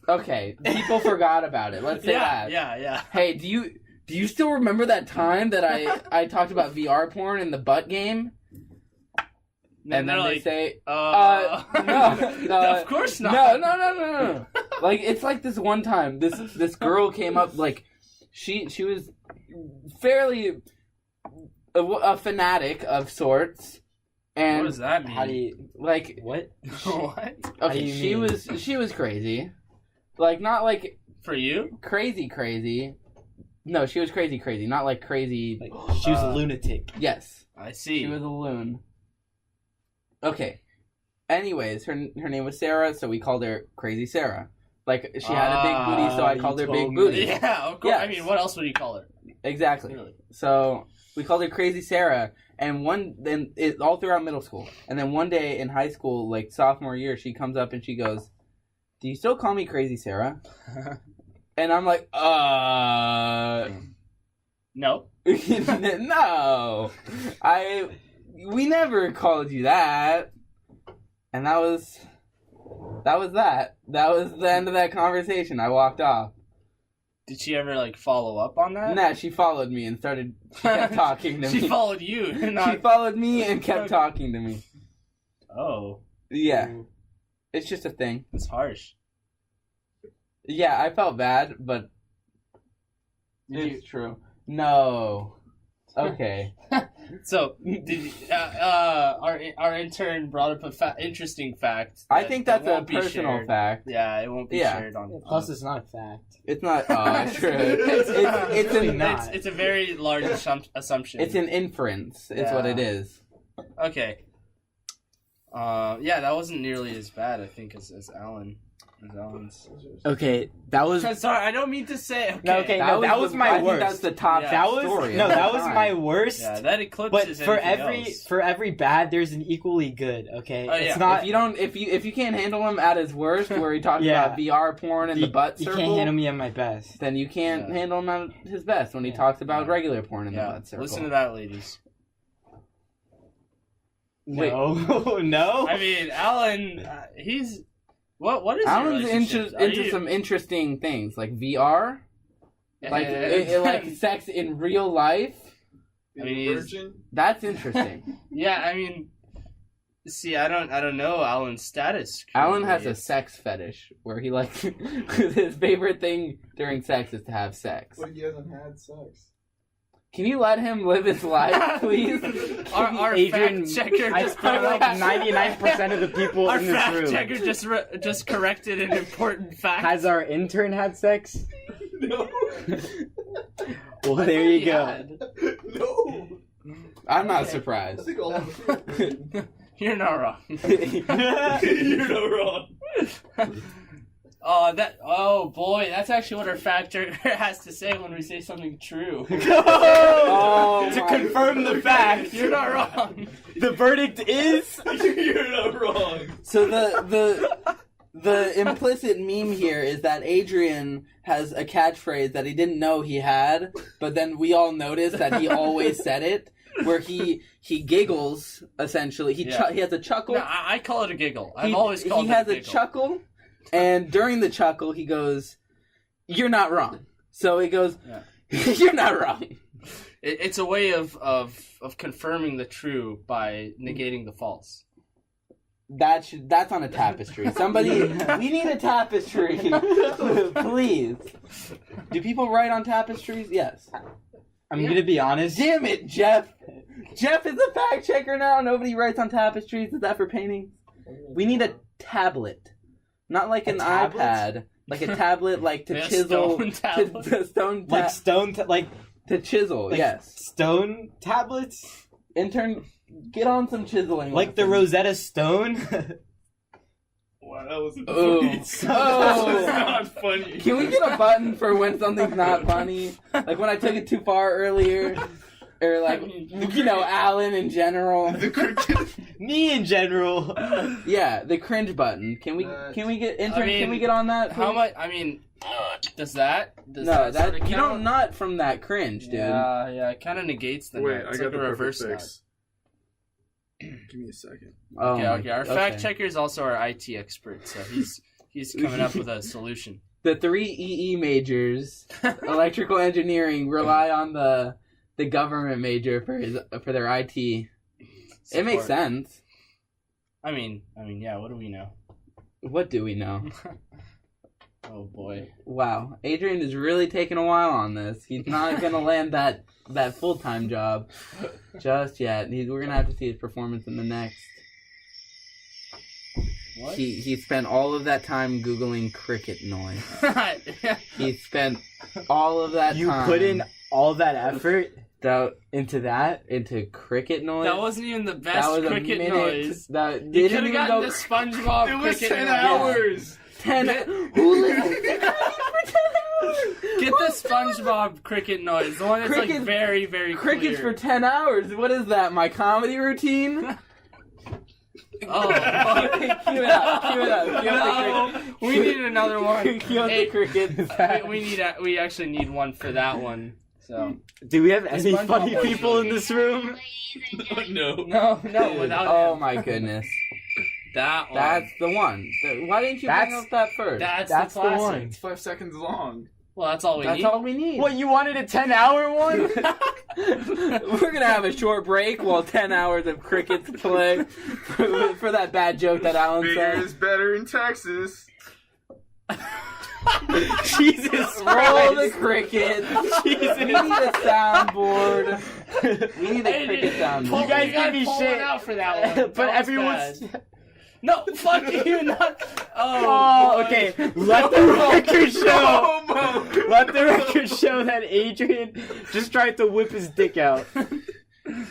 Okay, people forgot about it. Let's say that. Yeah. Hey, do you still remember that time that I talked about VR porn in the butt game? And then they say, no, of course not. No. Like, it's like this one time, this girl came up, like, she was fairly a fanatic of sorts. And What does that mean? How do you like what? What? do okay, you she was crazy. Like, not like For you? crazy. No, she was crazy. Not like crazy. Like, she was a lunatic. Yes. I see. She was a loon. Okay. Anyways, her name was Sarah, so we called her Crazy Sarah. Like, she had a big booty, so I you called her told Big me. Booty. Yeah, of course. Yes. I mean, what else would you call her? Exactly. Really? So we called her Crazy Sarah, and all throughout middle school, and then one day in high school, like sophomore year, she comes up and she goes, "Do you still call me Crazy Sarah?" And I'm like, No. no, we never called you that. And that was that. That was the end of that conversation. I walked off. Did she ever, like, follow up on that? Nah, she followed me and kept talking to me. She followed you. She followed me and kept talking to me. Oh. Yeah. It's just a thing. It's harsh. Yeah, I felt bad, but Did it's true. No. Okay. So, our intern brought up a interesting fact. I that- think that that's a won't be personal shared. fact. Yeah, it won't be Yeah. shared on. Plus, it's not a fact. It's not. Oh, true. It's really an not. It's a very large assumption. It's an inference. It's what it is. Okay. Yeah, that wasn't nearly as bad, I think, as Allan's. Okay, that was Sorry, I don't mean to say. Okay. No, okay, that was my I think worst. that's the top Yeah. that was story. no, of that all was time. my worst. Yeah, that eclipses But anything else. for every bad, there's an equally good. Okay, Oh, yeah. it's not. If you can't handle him at his worst, where he talks Yeah. about VR porn and the butt you circle, can't handle me at my best. then you can't Yeah. handle him at his best when he Yeah. talks about Yeah. regular porn in the Yeah, butt circle. listen to that, ladies. Wait. No, no. I mean, Allan, he's what is your Allan's relationship? into some interesting things like VR, like like sex in real life. I mean, Being a he's- virgin? That's interesting. Yeah, I mean, see, I don't know Allan's status. Allan has currently. a sex fetish where he like his favorite thing during sex is to have sex. But he hasn't had sex. Can you let him live his life, please? Our Adrian, fact checker I just feel like 99% of the people our in this fact room checker just corrected an important fact. has our intern had sex. No. Well, there you He go. had. No. I'm not I surprised. think all of them. You're not wrong. You're not wrong. Oh boy, that's actually what our fact checker has to say when we say something true. Oh to my confirm the fact, You're not wrong. the verdict is. You're not wrong. So the implicit meme here is that Adrian has a catchphrase that he didn't know he had, but then we all noticed that he always said it, where he giggles essentially. He has a chuckle. No, I call it a giggle. I've always called it He has a a giggle. chuckle, and during the chuckle he goes, "You're not wrong." So he goes, "You're not wrong." It's a way of confirming the true by negating the false. That's on a tapestry. Somebody, we need a tapestry, please. Do people write on tapestries? Yes. I'm gonna be honest. Damn it, Jeff. Jeff is a fact checker now. Nobody writes on tapestries. Is that for painting? We need a tablet, not like an tablet? iPad. Like a tablet, like to Like a chisel, stone tablet? to stone, Like like to chisel. like Yes. stone tablets, Intern, get on some chiseling. like the lessons. Rosetta Stone. Wow, that wasn't Oh. funny. That's not funny. Can we get a button for when something's not funny? Like when I took it too far earlier? Or like, Allan in general. The cricket. Me in general. Yeah, the cringe button. Can we get intern? Can we get on that? How please? much? I mean, does that No, sort of you count? don't nut from that cringe, dude. Yeah, it kind of negates the Wait, nut. I It's got like the a reverse perfect nut. fix. Give me a second. Oh Okay. Our fact checker is also our IT expert, so he's coming up with a solution. The 3 EE majors, electrical engineering, rely on the government major for their IT. It makes Support. sense. I mean, yeah. What do we know? What do we know? Oh boy. Wow, Adrian is really taking a while on this. He's not gonna land that full-time job just yet. We're gonna have to see his performance in the next. What? He spent all of that time Googling cricket noise. He spent all of that You time. put in all that effort into cricket noise. That wasn't even the That best was a cricket minute. noise. That You didn't could have even gotten go the SpongeBob It was cricket 10 noise. hours. 10. Who listens to cricket for 10 hours? Get the SpongeBob cricket noise. The one that's like Crickets- very, very Crickets clear. for 10 hours. What is that? My comedy routine? Oh. Cue it up. Cue up the No, cricket. we need another one. Cue up Hey, the crickets. we actually need one for that one. So Do we have any SpongeBob funny was people in this room? No. no, without Oh him. my goodness. That one. That's the one. Why didn't you bring That's- up that first? That's the the classic. one. It's 5 seconds long. Well, that's all we That's need. all we need. What, you wanted a 10-hour one? We're gonna have a short break while 10 hours of crickets play for that bad joke that Allan Bigger said. is better in Texas. Jesus Roll the Christ. crickets. Jesus. We need a soundboard. We need a Hey, cricket dude, soundboard. You guys gotta give me pull shit. it out for that one. But That was everyone's... bad. No, fuck you, not. Oh, boy. okay. Let the record show. Homo. Let the record show that Adrian just tried to whip his dick out.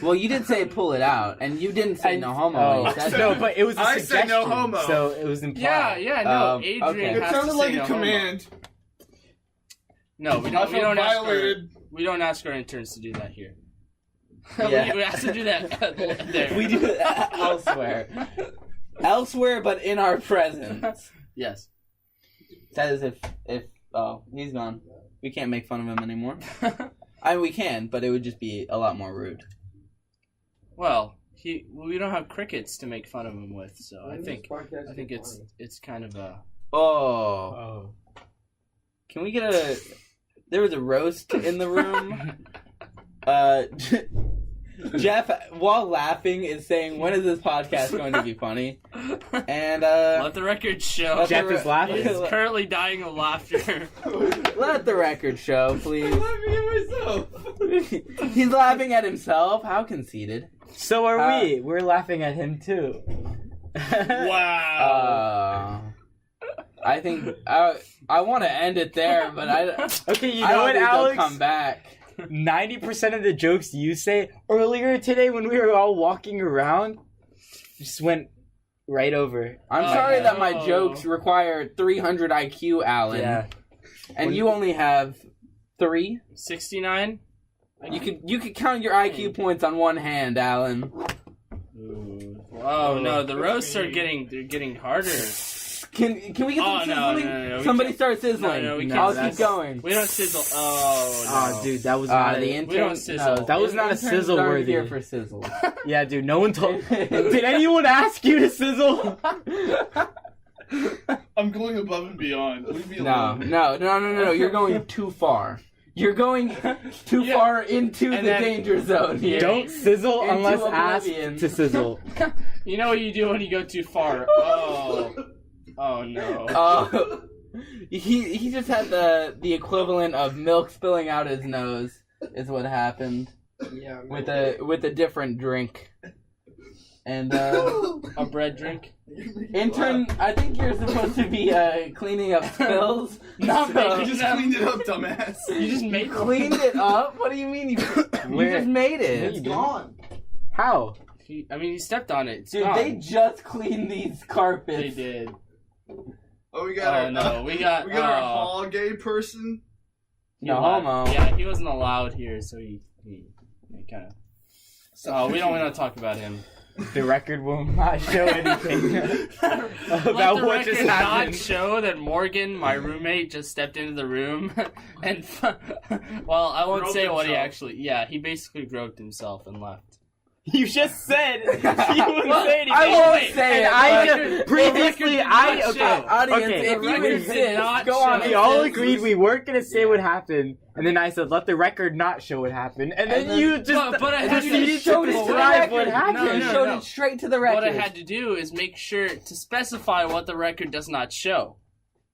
Well, you did say pull it out, and you didn't say no homo. You said no, but it was a I suggestion, said no homo. so it was Yeah, implied. yeah, no. Adrian okay. It has to sounded say like no a homo. command. No, we I don't. We felt don't ask violated. we don't ask our interns to do that here. Yeah. we have to do that there. We do it elsewhere. Elsewhere, but in our presence. Yes. That is if he's gone. We can't make fun of him anymore. We can, but it would just be a lot more rude. Well, we don't have crickets to make fun of him with, so I think it's kind of a. Oh. Can we get a... There was a roast in the room. Jeff, while laughing, is saying, when is this podcast going to be funny? And, Let the record show. Let Jeff is laughing. He's currently dying of laughter. let the record show, please. I'm laughing at myself. He's laughing at himself. How conceited. So are we. We're laughing at him, too. Wow. I think... I want to end it there, but Okay, you I know don't what, think they'll Alex? come back. 90% of the jokes you say earlier today when we were all walking around just went right over. I'm Oh, sorry that my no. jokes require 300 IQ, Allan. Yeah. And you only have 3? 69. You could count your IQ points on one hand, Allan. Oh no, the roasts are getting harder. Can we get some sizzling? no, we Somebody can't- start sizzling. No, we can't. I'll That's- keep going. We don't sizzle. Oh no. Oh, dude, that was not The it. intern, We don't sizzle. no, That was the not a interns sizzle aren't worthy. here for sizzle. Yeah, dude, no one told... Did anyone ask you to sizzle? I'm going above and beyond. Leave me No, alone. you're going too far. You're going too far into the then- danger zone here. Don't sizzle Into unless oblivion. asked to sizzle. You know what you do when you go too far. Oh no. He just had the equivalent of milk spilling out his nose is what happened Yeah. with a different drink. And A bread drink. intern, I think you're supposed to be cleaning up spills. Not So- making You just them. cleaned it up, dumbass. You just made them. Cleaned it up? What do you mean? You just made It's it. gone. How? I mean, he stepped on it. It's Dude, gone. they just cleaned these They carpets. did. Oh, we got our hall gay person. No homo. Yeah, he wasn't allowed here, so he kind of. So we don't want to talk about him. The record will not show anything about what just happened. Not show that Morgan, my roommate, just stepped into the room and well, I won't say what he actually. Yeah, he basically groped himself and left. You just said you wouldn't say anything. I won't say it. Audience, if you insist, go on. We all agreed we weren't gonna say what happened, and then I said, "Let the record not show what happened," and then you just proceeded to describe what happened. No. Showed it straight to the record. What I had to do is make sure to specify what the record does not show.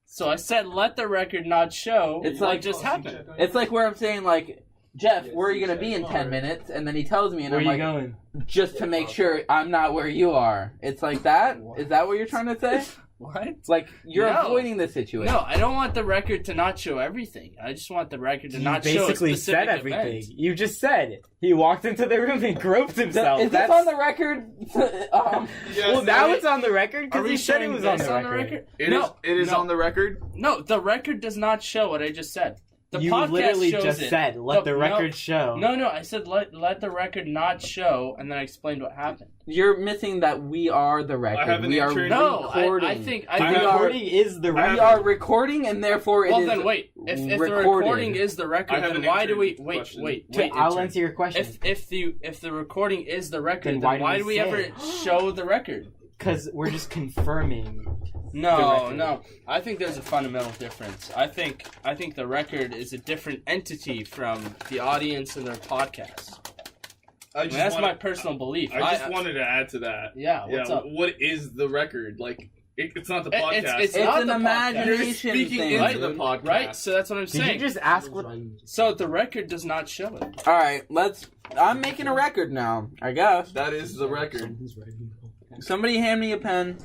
So I said, "Let the record not show." It's what just happened. It's like where I'm saying, like, Jeff, where are you going to be in 10 minutes? And then he tells me, and where I'm like, going? Just to make sure I'm not where you are. It's like that? What? Is that what you're trying to say? What? It's like, you're avoiding the situation. No, I don't want the record to not show everything. I just want the record to not show a basically specific said everything. event. You just said he walked into the room and groped himself. Is this on the record? Yes, well, now it's on the record because he said it was on the record. It is on the record? No, the record does not show what I just said. The you podcast literally shows just it. said, let the record show. No, I said let the record not show, and then I explained what happened. You're missing that we are the record. We are recording. I think recording is the record. We are recording, and therefore it is. Well, then wait. If the recording is the record, then why do we wait? I'll answer your question. If the recording is the record, then why do we ever show the record? Because we're just confirming. No. I think there's a fundamental difference. I think the record is a different entity from the audience and their podcast. That's my personal belief. I just wanted to add to that. Yeah. What's up? What is the record? Like, it's not the podcast. It's not an the imagination speaking thing, into the podcast, right? So that's what I'm saying. Did you just ask what? So the record does not show it. All right, I'm making a record now. I guess that is the record. Somebody hand me a pen.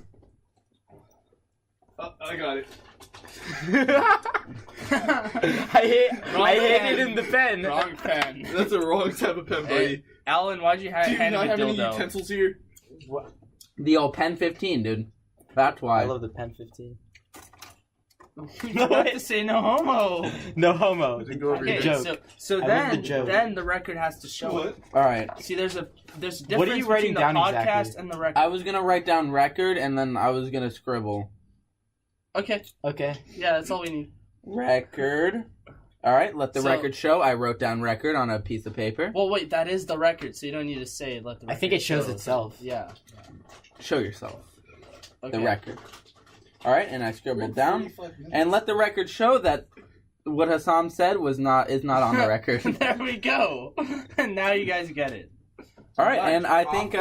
I got it. I hid it in the pen. Wrong pen. That's a wrong type of pen, buddy. Hey, Allan, why'd you hand me a dildo? Do you not have any utensils here? What? The old Pen 15, dude. That's why. I love the Pen 15. You have to say no homo. No homo. Okay, joke. So then the record has to show it. All right. See, there's a difference what are you writing between the down podcast exactly? and the record. I was gonna write down record, and then I was gonna scribble. Okay. Yeah, that's all we need. Record. All right, let the record show. I wrote down record on a piece of paper. Well, wait, that is the record, so you don't need to say let the record I think it shows itself. Yeah. Show yourself. Okay. The record. All right, and I scribbled down. And let the record show that what Hussam said is not on the record. There we go. And now you guys get it. All right, and I think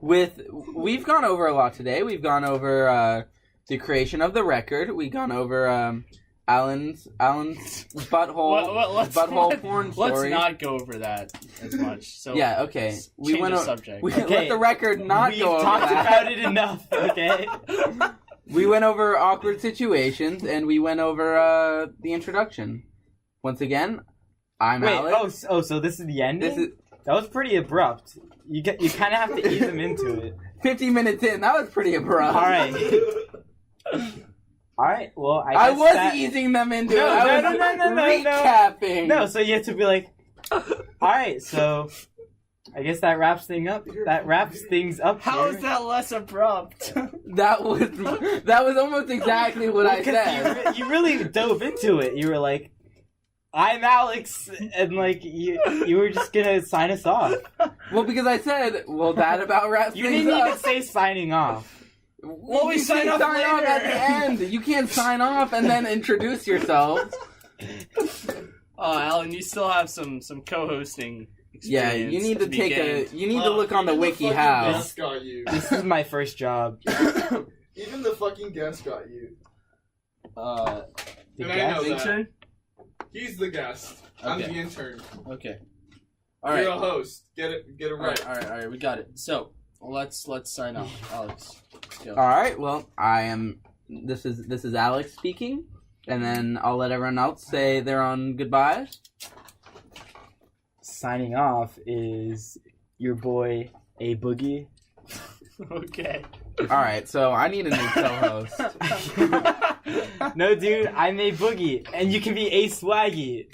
we've gone over a lot today. We've gone over the creation of the record. We've gone over Allan's butthole porn story. Let's not go over that as much. So yeah, okay. We went over subject. Let the record not go over that. We've talked about it enough. Okay. We went over awkward situations, and we went over the introduction. Once again, I'm Alex. So this is the ending? That was pretty abrupt. You kind of have to ease them into it. 15 minutes in, that was pretty abrupt. All right. Well, I was easing them into it. No, recapping. No, so you have to be like, all right. So I guess that wraps things up. How is that less abrupt? That was almost exactly what I said. You really dove into it. You were like, I'm Alex, and like you were just gonna sign us off. Well, because I said, that about wraps things up. You didn't even say signing off. Well, we sign off later. At the end. You can't sign off and then introduce yourself. Oh, Allan, you still have some co-hosting experience. Yeah, you need to to look on the wiki how. Guest got you. This is my first job. Even the fucking guest got you. The and I know intern? He's the guest. Okay. I'm the intern. Okay. All right. You're a host. Get it right. All right. We got it. So let's sign off, Alex. Let's go. All right. Well, I am. This is Alex speaking, and then I'll let everyone else say their own goodbyes. Signing off is your boy A Boogie. Okay. Alright, so I need a new co-host. No, dude, I'm a boogie, and you can be a swaggy.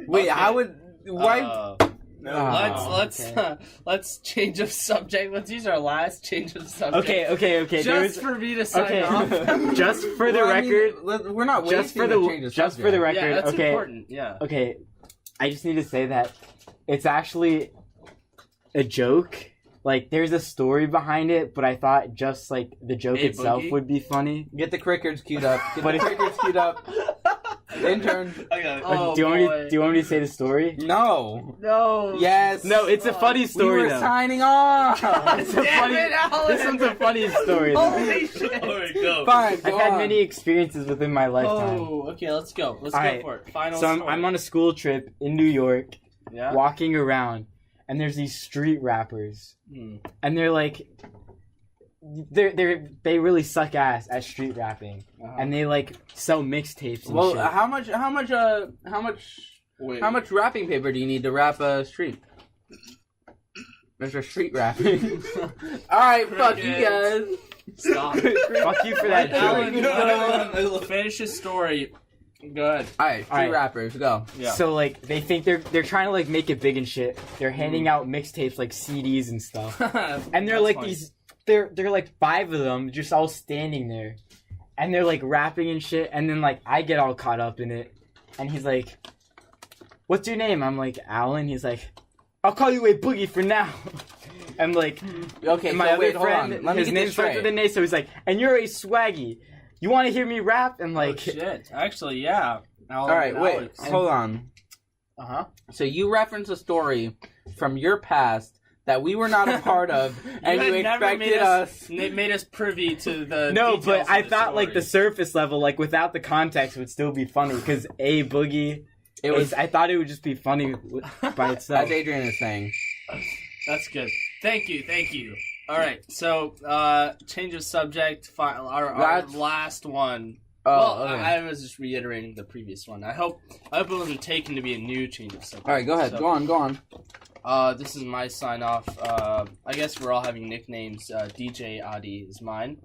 Wait, I would... Why... Let's change of subject. Let's use our last change of subject. Okay. Just for me to sign off. Just for the record, we're not wasting the change of subject. Just for the record, yeah, that's okay. important. Yeah. Okay, I just need to say that it's actually a joke. Like, there's a story behind it, but I thought just like the joke itself would be funny. Get the crickets queued up. Intern. Do you want me to say the story? No. Yes. No, it's a funny story. We were signing off. This one's a funny story. Holy shit. Alright, go. Fine. I've had many experiences within my lifetime. Oh, okay, let's go. Let's go for it. Final So story. I'm on a school trip in New York, walking around, and there's these street rappers, and they're like, they really suck ass at street rapping, and they like sell mixtapes. And shit. How much wrapping paper do you need to wrap a street? Mr. Street Rapping. Alright, fuck you guys. Stop. Fuck you for that joke. Alan, finish his story. Go ahead. Alright, street rappers, go. Yeah. So like they think they're trying to like make it big and shit. They're handing out mixtapes like CDs and stuff. And they're like funny. They're like 5 of them just all standing there. And they're like rapping and shit, and then like I get all caught up in it. And he's like, "What's your name?" I'm like, "Allan." He's like, "I'll call you a boogie for now." And like, okay, my other friend, his name starts with an A, so he's like, "And you're a swaggy. You want to hear me rap?" And like, oh, shit. Actually, yeah. Alright, wait, hold on. So you reference a story from your past that we were not a part of, and you expected us... They made us privy to the No, but I thought, like, the surface level, like, without the context would still be funny, because a boogie... I thought it would just be funny by itself. As Adrian is saying. That's good. Thank you. Alright, so, change of subject, our last one. Okay. I was just reiterating the previous one. I hope it was taken to be a new change of subject. Alright, go ahead. So, go on. This is my sign-off. I guess we're all having nicknames. DJ Adi is mine.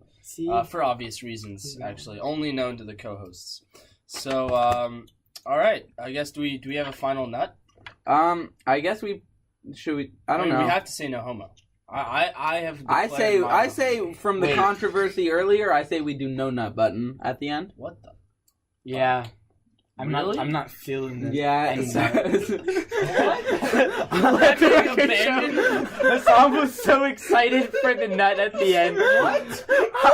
For obvious reasons, actually. Only known to the co-hosts. So, alright. I guess, do we have a final nut? I guess we... I don't know. We have to say no homo. I say from the controversy earlier, I say we do no nut button at the end. What the? Yeah. I'm not feeling this. Yeah. Hussam was so excited for the nut at the end. What?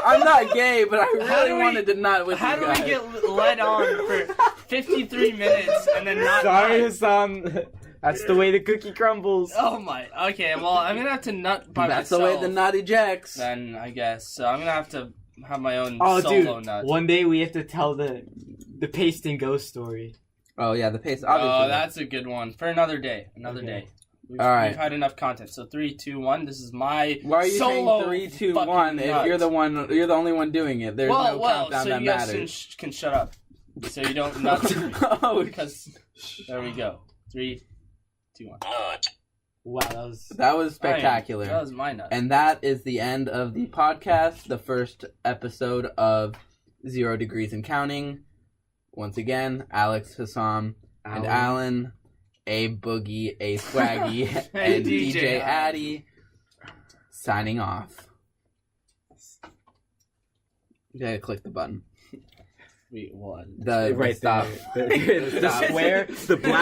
I'm not gay, but I really wanted to nut with you guys. How do we get led on for 53 minutes and then not? Sorry, Hussam. That's the way the cookie crumbles. Oh my. Okay, well, I'm gonna have to nut by myself. That's the way the nut ejects. Then, I guess. So I'm gonna have to have my own solo nut. One day we have to tell the paste and go story. Oh, yeah, the paste. Obviously. Oh, that's a good one. For another day. Day. We've had enough content. So 3, 2, 1. This is my Why are you solo saying 3, 2, 1 if you're the only one doing it? There's no countdown that matters. So you guys can shut up. So you don't nut. Because there we go. 3, 2, 1. Wow, that was spectacular. That was my nut. And that is the end of the podcast, the first episode of 0 Degrees and Counting. Once again, Alex, Hussam, and Allan, a Boogie, a Swaggy, and DJ Addy signing off. You gotta click the button. Wait, what? The right stop. The square, the black.